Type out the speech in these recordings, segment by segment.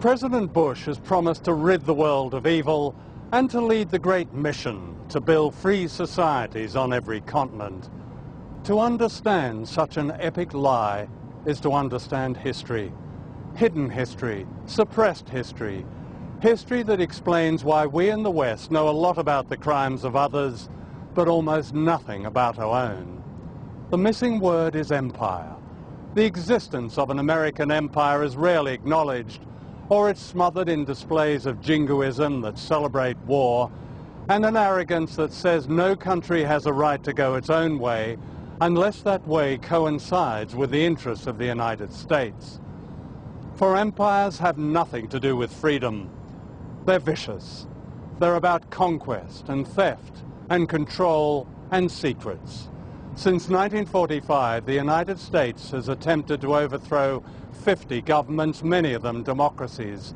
President Bush has promised to rid the world of evil and to lead the great mission to build free societies on every continent. To understand such an epic lie is to understand history. Hidden history, suppressed history, history that explains why we in the West know a lot about the crimes of others, but almost nothing about our own. The missing word is empire. The existence of an American empire is rarely acknowledged, or it's smothered in displays of jingoism that celebrate war, and an arrogance that says no country has a right to go its own way unless that way coincides with the interests of the United States. For empires have nothing to do with freedom. They're vicious. They're about conquest and theft and control and secrets. Since 1945, the United States has attempted to overthrow 50 governments, many of them democracies.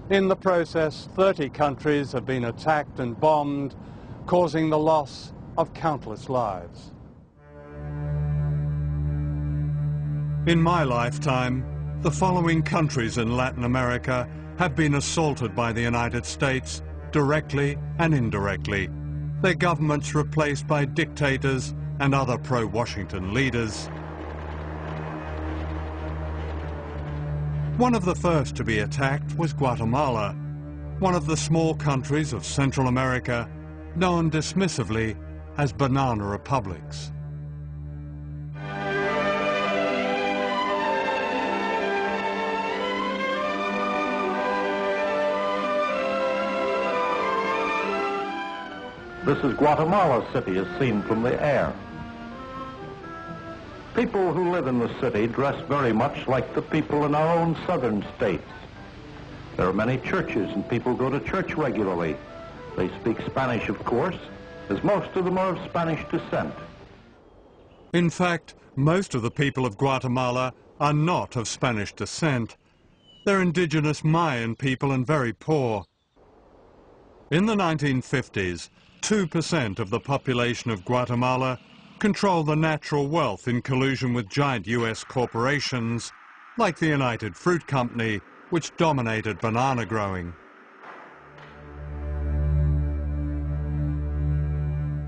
In the process, 30 countries have been attacked and bombed, causing the loss of countless lives. In my lifetime, the following countries in Latin America have been assaulted by the United States, directly and indirectly. Their governments replaced by dictators and other pro-Washington leaders. One of the first to be attacked was Guatemala, one of the small countries of Central America, known dismissively as banana republics. This is Guatemala City as seen from the air. People who live in the city dress very much like the people in our own southern states. There are many churches and people go to church regularly. They speak Spanish, of course, as most of them are of Spanish descent. In fact, most of the people of Guatemala are not of Spanish descent. They're indigenous Mayan people and very poor. In the 1950s, 2% of the population of Guatemala controlled the natural wealth in collusion with giant US corporations like the United Fruit Company, which dominated banana growing.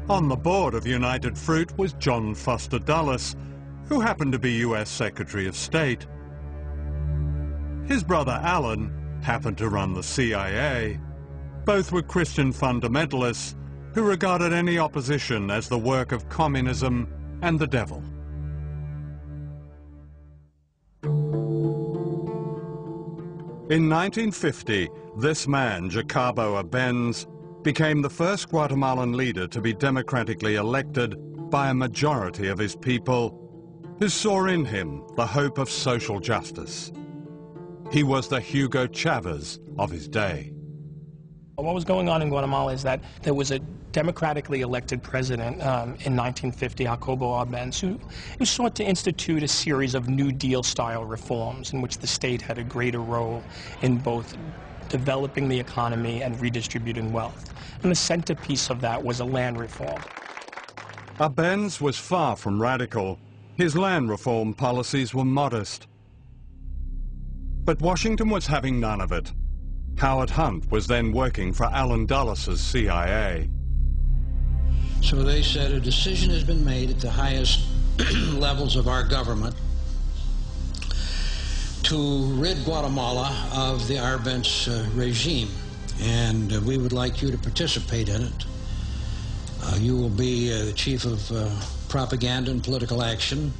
On the board of United Fruit was John Foster Dulles, who happened to be US Secretary of State. His brother Alan happened to run the CIA. Both were Christian fundamentalists who regarded any opposition as the work of communism and the devil. In 1950, this man, Jacobo Arbenz, became the first Guatemalan leader to be democratically elected by a majority of his people, who saw in him the hope of social justice. He was the Hugo Chavez of his day. What was going on in Guatemala is that there was a democratically elected president in 1950, Jacobo Arbenz, who sought to institute a series of New Deal-style reforms in which the state had a greater role in both developing the economy and redistributing wealth. And the centerpiece of that was a land reform. Arbenz was far from radical. His land reform policies were modest. But Washington was having none of it. Howard Hunt was then working for Alan Dulles' CIA. So they said a decision has been made at the highest levels of our government to rid Guatemala of the Arbenz regime, and we would like you to participate in it. You will be the chief of propaganda and political action.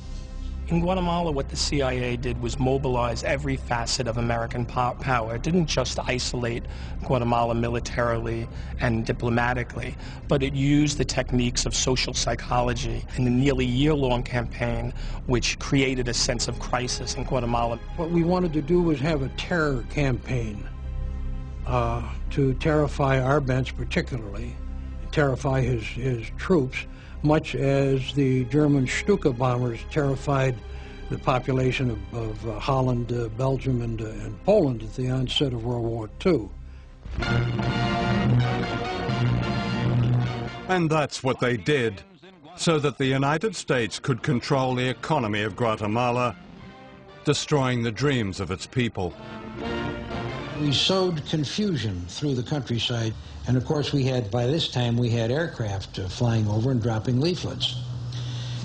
In Guatemala, what the CIA did was mobilize every facet of American power. It didn't just isolate Guatemala militarily and diplomatically, but it used the techniques of social psychology in a nearly year-long campaign which created a sense of crisis in Guatemala. What we wanted to do was have a terror campaign to terrify Arbenz particularly, terrify his troops, much as the German Stuka bombers terrified the population of Holland, Belgium, and Poland at the onset of World War II. And that's what they did, so that the United States could control the economy of Guatemala, destroying the dreams of its people. We sowed confusion through the countryside, and of course by this time we had aircraft flying over and dropping leaflets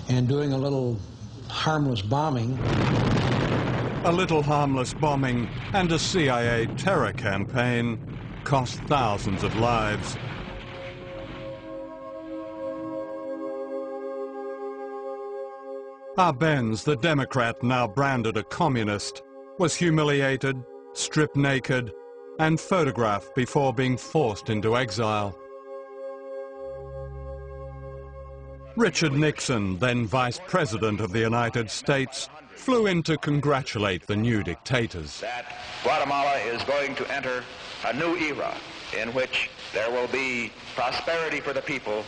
and doing a little harmless bombing. A little harmless bombing and a CIA terror campaign cost thousands of lives. Arbenz, the Democrat now branded a communist, was humiliated, stripped naked, and photographed before being forced into exile. Richard Nixon, then Vice President of the United States, flew in to congratulate the new dictators. That Guatemala is going to enter a new era in which there will be prosperity for the people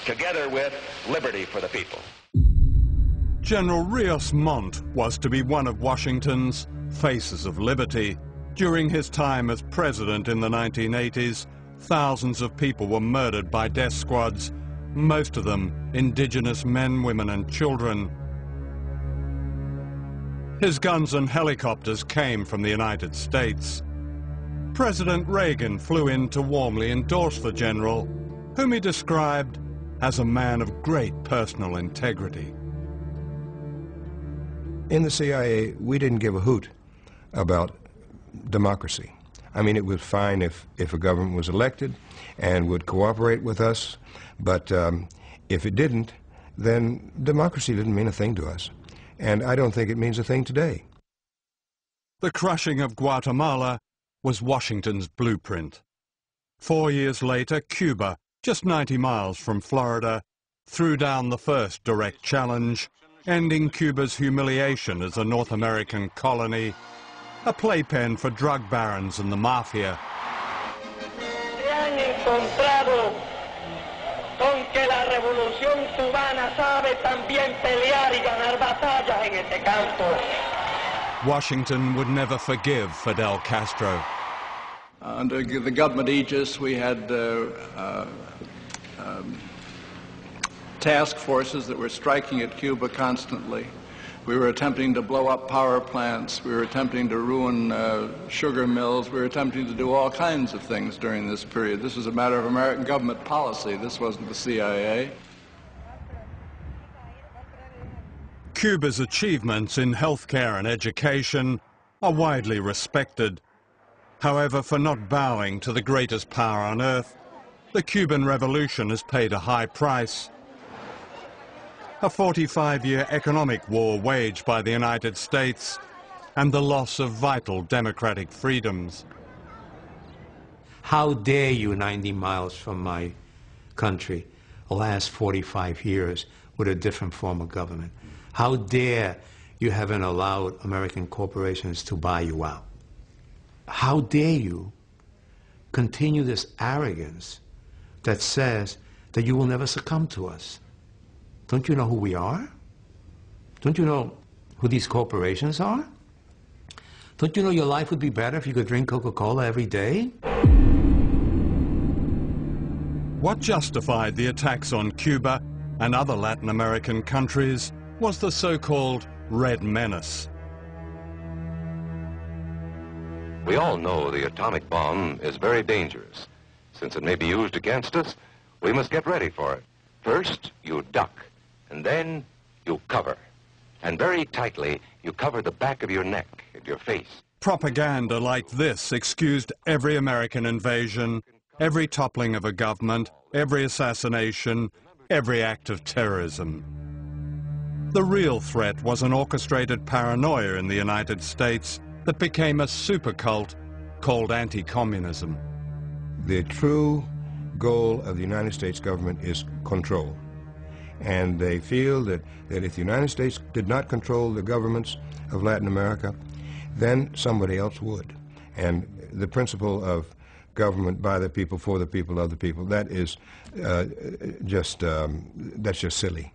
together with liberty for the people. General Rios Montt was to be one of Washington's faces of liberty. During his time as president in the 1980s, thousands of people were murdered by death squads, most of them indigenous men, women and children. His guns and helicopters came from the United States. President Reagan flew in to warmly endorse the general, whom he described as a man of great personal integrity. In the CIA, we didn't give a hoot about democracy. I mean, it was fine if a government was elected and would cooperate with us, but if it didn't, then democracy didn't mean a thing to us. And I don't think it means a thing today. The crushing of Guatemala was Washington's blueprint. 4 years later, Cuba, just 90 miles from Florida, threw down the first direct challenge, ending Cuba's humiliation as a North American colony, a playpen for drug barons and the mafia. Washington would never forgive Fidel Castro. Under the government aegis, we had task forces that were striking at Cuba constantly. We were attempting to blow up power plants. We were attempting to ruin sugar mills. We were attempting to do all kinds of things during this period. This was a matter of American government policy. This wasn't the CIA. Cuba's achievements in healthcare and education are widely respected. However, for not bowing to the greatest power on earth, the Cuban Revolution has paid a high price. A 45-year economic war waged by the United States and the loss of vital democratic freedoms. How dare you, 90 miles from my country, last 45 years with a different form of government? How dare you haven't allowed American corporations to buy you out? How dare you continue this arrogance that says that you will never succumb to us? Don't you know who we are? Don't you know who these corporations are? Don't you know your life would be better if you could drink Coca-Cola every day? What justified the attacks on Cuba and other Latin American countries was the so-called Red Menace. We all know the atomic bomb is very dangerous. Since it may be used against us, we must get ready for it. First, you duck, and then you cover. And very tightly, you cover the back of your neck and your face. Propaganda like this excused every American invasion, every toppling of a government, every assassination, every act of terrorism. The real threat was an orchestrated paranoia in the United States that became a supercult called anti-communism. The true goal of the United States government is control. And they feel that if the United States did not control the governments of Latin America, then somebody else would. And the principle of government by the people, for the people, of the people, that is that's just silly.